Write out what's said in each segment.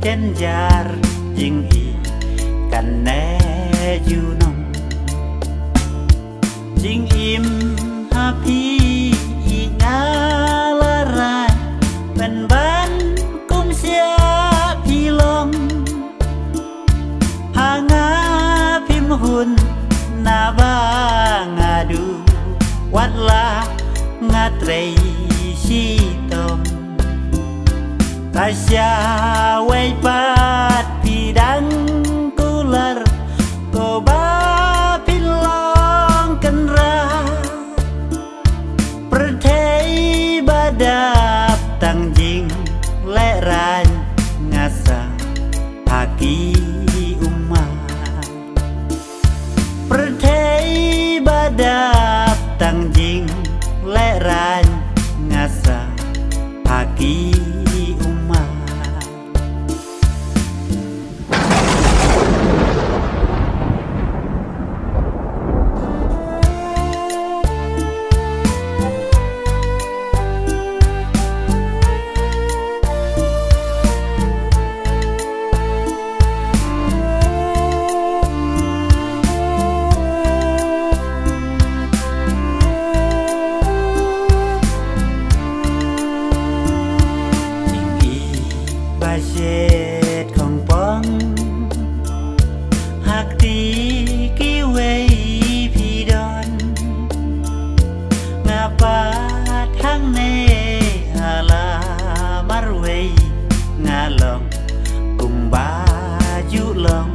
เจนยาร์ยิงอีกันแน่อยู่นองจิงอิมฮาพีอีงาลารายเป็นบ้านกุมเสียพี่ลงหางาพิมหุ่นนาบ้างาดูวัดลางาเตรชีตมตาชาไว้ปัดพี่ดังกุลร์ก็บ้าพิลองกันราประเทศบาดาบตั้งยิงและรานงาสาภากีอุมาประเทศบาดาบตั้งยิงและรานงาสาภากีอุมาเชดของป้องหักตีกี่เวพี่ดอนงาปาทั้งเนฮาลามารเวงาลองกุมบายุลอง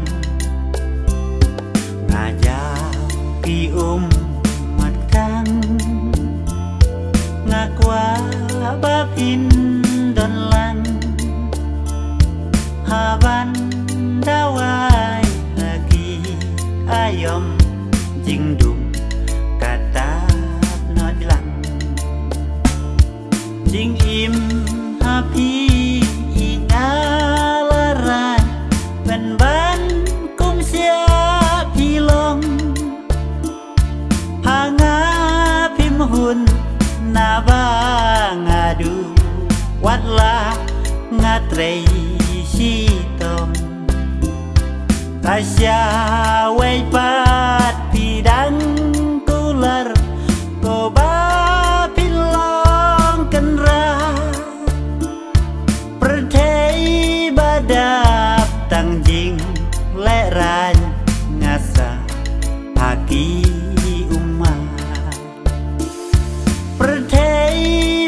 งายาวกี่มัดกังงากว่าบาพินดอนลังHaban dawai lagi ayom jingdum kata not lang jing im happy ingalaran ben ban kum sia pilong hanga pim hun na ba ngadu watla ngatreiชีตมตาชาไว้ปัดพี่ดังกุลร์ก็บ้าพิลองกันราประเทศบาดาบตั้งยิงและรานงาสาภากีอุมาประเทศ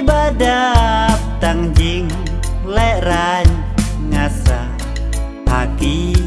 บาดาบตั้งยิงและรานงาสาภากี